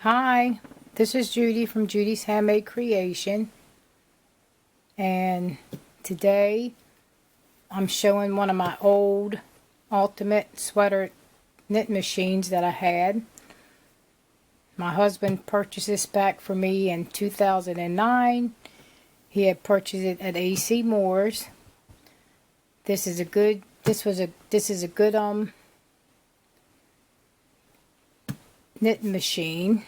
Hi, this is Judy from Judy's Handmade Creation, and today I'm showing one of my old Ultimate Sweater knit machines that I had. My husband purchased this back for me in 2009. He had purchased it at AC Moore's. This is a good knit machine.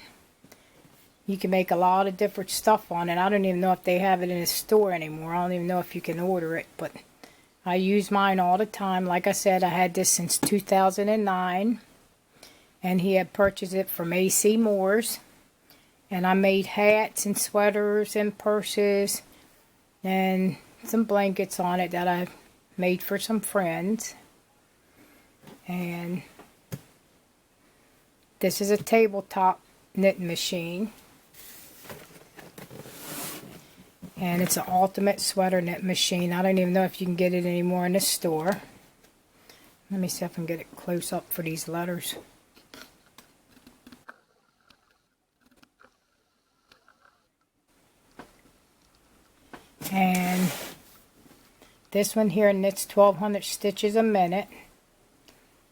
You can make a lot of different stuff on it. I don't even know if they have it in the store anymore. I don't even know if you can order it, but I use mine all the time. Like I said, I had this since 2009, and he had purchased it from AC Moore's, and I made hats and sweaters and purses and some blankets on it that I made for some friends. And this is a tabletop knit machine, and it's an Ultimate Sweater knit machine. I don't even know if you can get it anymore in the store. Let me see if I can get it close up for these letters. And this one here knits 1,200 stitches a minute.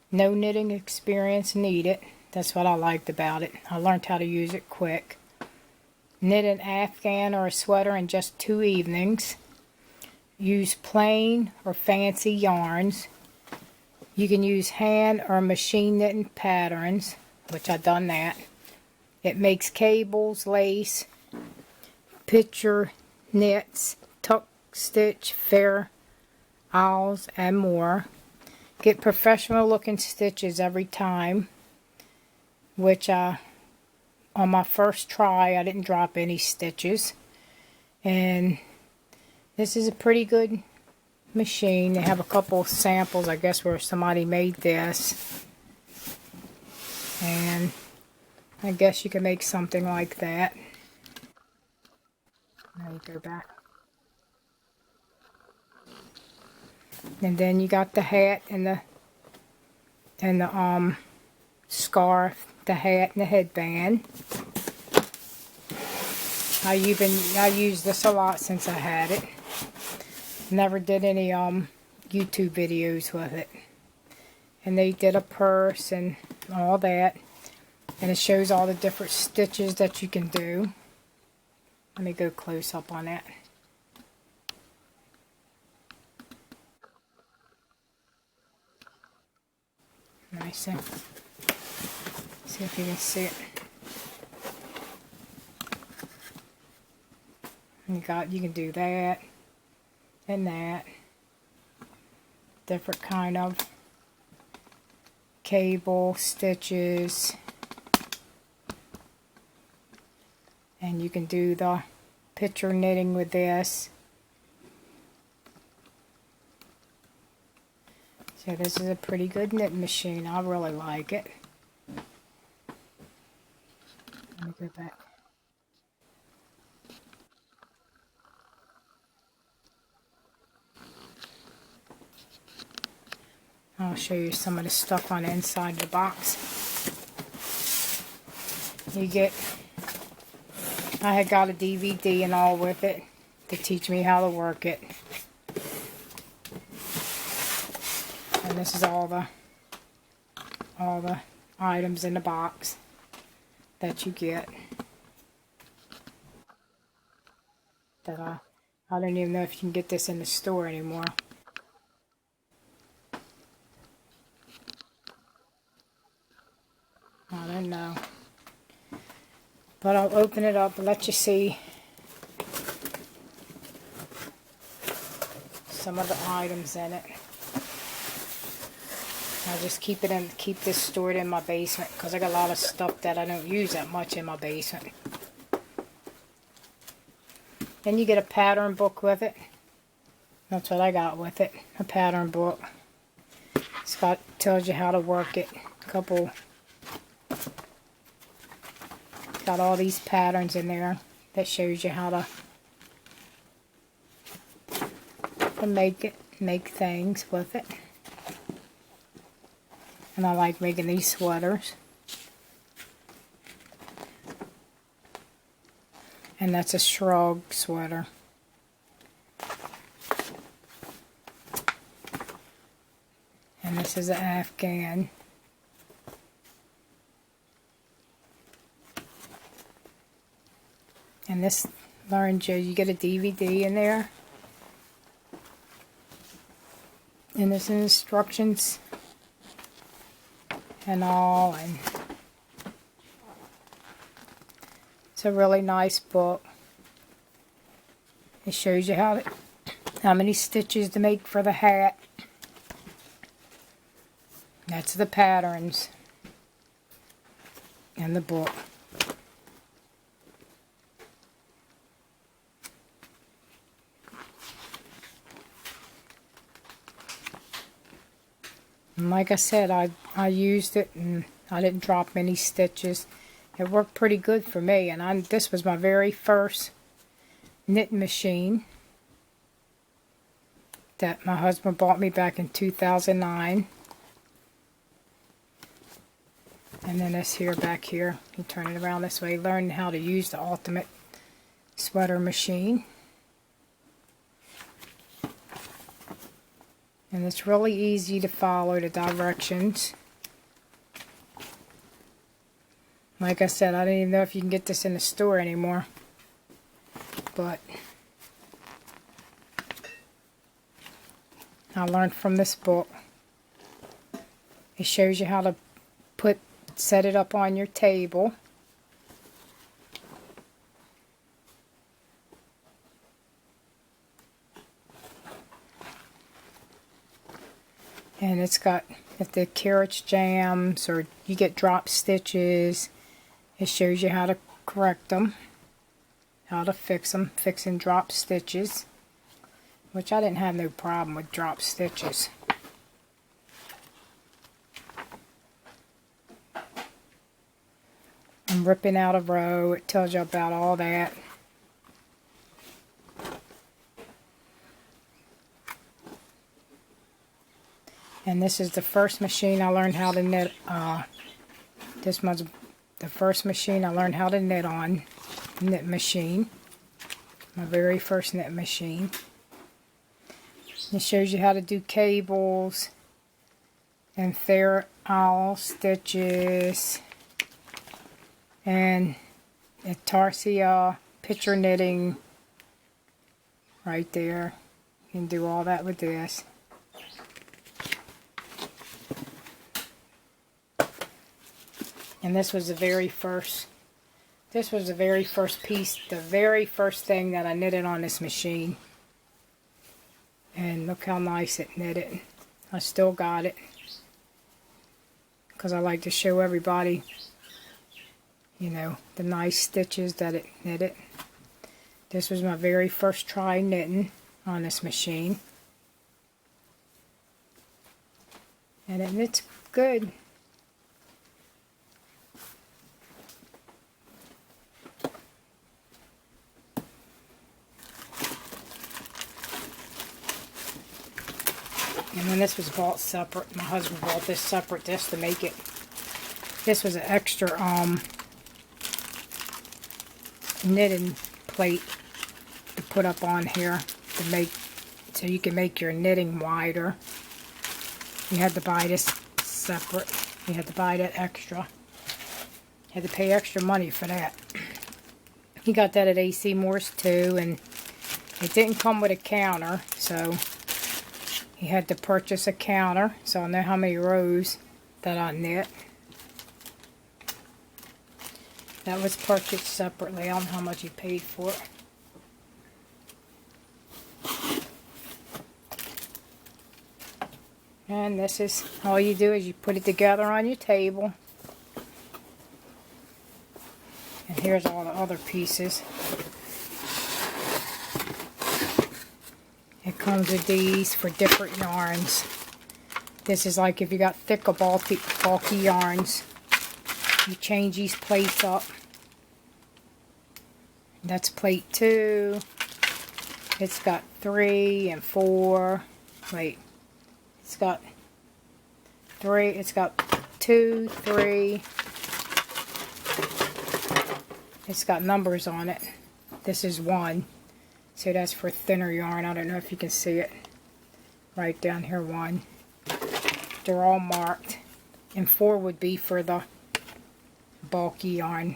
No knitting experience needed. That's what I liked about it. I learned how to use it quick. Knit an afghan or a sweater in just 2 evenings. Use plain or fancy yarns. You can use hand or machine knitting patterns, which I've done that. It makes cables, lace, picture knits, tuck stitch, fair owls, and more. Get professional looking stitches every time, which on my first try I didn't drop any stitches. And this is a pretty good machine. They have a couple of samples, I guess, where somebody made this, and I guess you can make something like that. Now you go back, and then you got the hat and the scarf, the hat and the headband. I use this a lot since I had it. Never did any YouTube videos with it. And they did a purse and all that, and it shows all the different stitches that you can do. Let me go close up on that. Let me see if you can see it. You can do that and that. Different kind of cable, stitches. And you can do the picture knitting with this. So this is a pretty good knit machine. I really like it. Let me go back. I'll show you some of the stuff on the inside of the box. I had got a DVD and all with it to teach me how to work it. And this is all the items in the box that you get. That I don't even know if you can get this in the store anymore. I don't know. But I'll open it up and let you see some of the items in it. I just keep this stored in my basement because I got a lot of stuff that I don't use that much in my basement. Then you get a pattern book with it. That's what I got with it, a pattern book. Tells you how to work it. Got all these patterns in there that shows you how to make things with it. And I like making these sweaters. And that's a shrug sweater. And this is an Afghan. And this learns you get a DVD in there. And there's instructions and all. And it's a really nice book. It shows you how many stitches to make for the hat. That's the patterns in the book. And like I said, I used it and I didn't drop any stitches. It worked pretty good for me. And this was my very first knit machine that my husband bought me back in 2009. And then this here, back here, you turn it around this way, learn how to use the Utimate Sweater machine. And it's really easy to follow the directions. Like I said, I don't even know if you can get this in the store anymore. But I learned from this book. It shows you how to set it up on your table. And it's got, if the carriage jams or you get drop stitches, it shows you how to correct them, how to fix them, fixing drop stitches, which I didn't have no problem with drop stitches. And ripping out a row, it tells you about all that. And this is the first machine I learned how to knit. This was the first machine I learned how to knit on. Knit machine. My very first knit machine. It shows you how to do cables and ferrule stitches and tarsia picture knitting right there. You can do all that with this. And this was the very first piece, the very first thing that I knitted on this machine. And look how nice it knitted. I still got it, because I like to show everybody, you know, the nice stitches that it knitted. This was my very first try knitting on this machine. And it knits good. And then this was bought separate. My husband bought this separate just to make it. This was an extra knitting plate to put up on here to make, so you can make your knitting wider. You had to buy this separate. You had to buy that extra. You had to pay extra money for that. He got that at AC Moore's too, and it didn't come with a counter, so he had to purchase a counter, so I know how many rows that I knit. That was purchased separately. I don't know how much he paid for it. And this is, all you do is you put it together on your table. And here's all the other pieces. It comes with these for different yarns. This is like if you got thicker, bulky yarns. You change these plates up. That's plate 2. It's got 3 and 4. Wait. It's got 3. It's got 2, 3. It's got numbers on it. This is 1. So that's for thinner yarn. I don't know if you can see it. Right down here, 1. They're all marked. And 4 would be for the bulky yarn.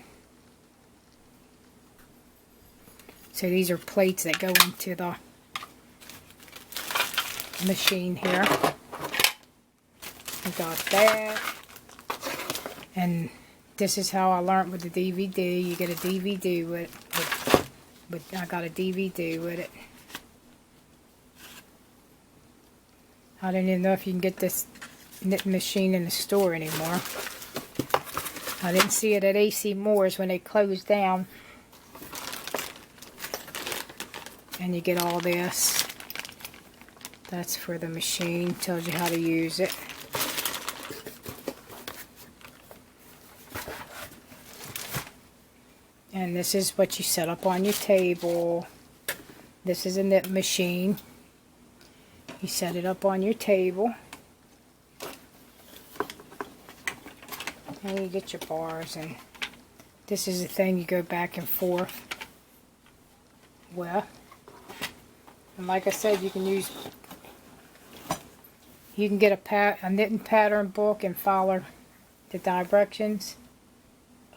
So these are plates that go into the machine here. I got that. And this is how I learned with the DVD. You get a DVD with I got a DVD with it. I don't even know if you can get this knitting machine in the store anymore. I didn't see it at AC Moore's when they closed down. And you get all this. That's for the machine. Tells you how to use it. And this is what you set up on your table. This is a knit machine. You set it up on your table. And you get your bars. And this is the thing you go back and forth with. And like I said, you can get a knitting pattern book and follow the directions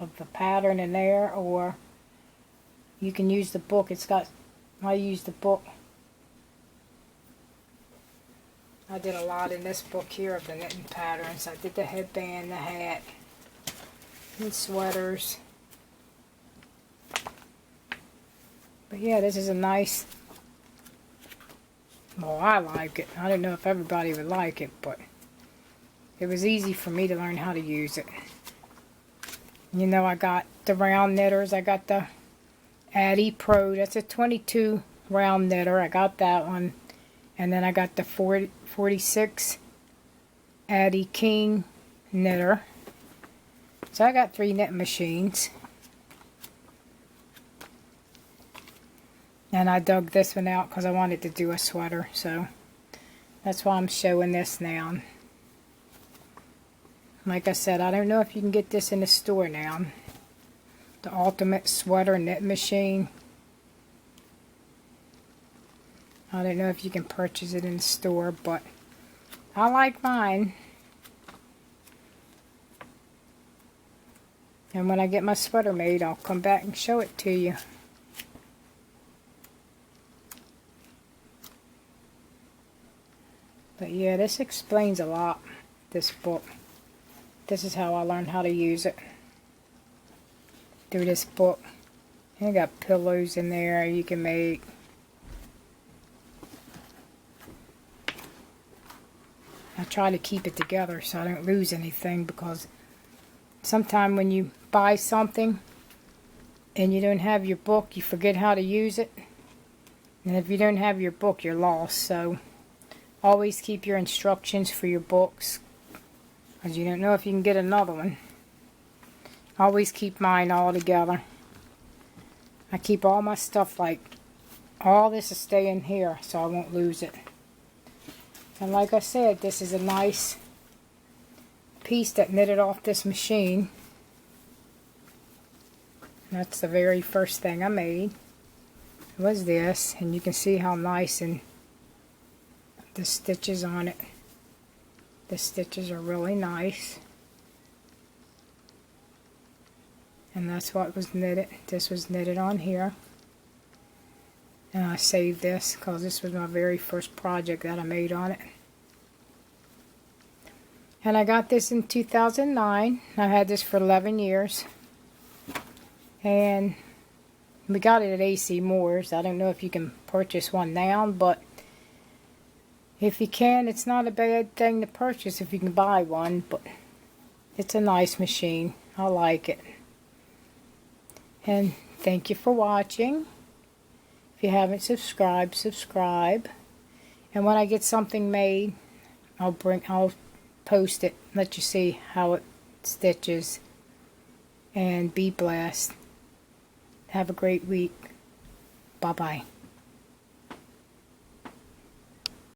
of the pattern in there, or you can use the book. I use the book. I did a lot in this book here of the knitting patterns. I did the headband, the hat, and sweaters. But yeah, this is a nice, well, I like it. I don't know if everybody would like it, but it was easy for me to learn how to use it. You know, I got the round knitters. I got the Addy Pro. That's a 22 round knitter. I got that one. And then I got the 46 Addy King knitter. So I got 3 knitting machines. And I dug this one out because I wanted to do a sweater. So that's why I'm showing this now. Like I said, I don't know if you can get this in the store now. The Utimate Sweater knit machine. I don't know if you can purchase it in the store, but I like mine. And when I get my sweater made, I'll come back and show it to you. But yeah, this explains a lot, this book. This is how I learned how to use it. Through this book. And you got pillows in there you can make. I try to keep it together so I don't lose anything, because sometimes when you buy something and you don't have your book, you forget how to use it. And if you don't have your book, you're lost. So always keep your instructions for your books, because you don't know if you can get another one. Always keep mine all together. I keep all my stuff, like all this will stay in here so I won't lose it. And like I said, this is a nice piece that knitted off this machine. That's the very first thing I made, was this. And you can see how nice and the stitches on it. The stitches are really nice. And that's what was knitted. This was knitted on here. And I saved this because this was my very first project that I made on it. And I got this in 2009. I had this for 11 years. And we got it at AC Moore's. I don't know if you can purchase one now, but if you can, it's not a bad thing to purchase if you can buy one. But it's a nice machine. I like it. And thank you for watching. If you haven't subscribed, subscribe. And when I get something made, I'll post it, let you see how it stitches. And be blessed. Have a great week. Bye-bye.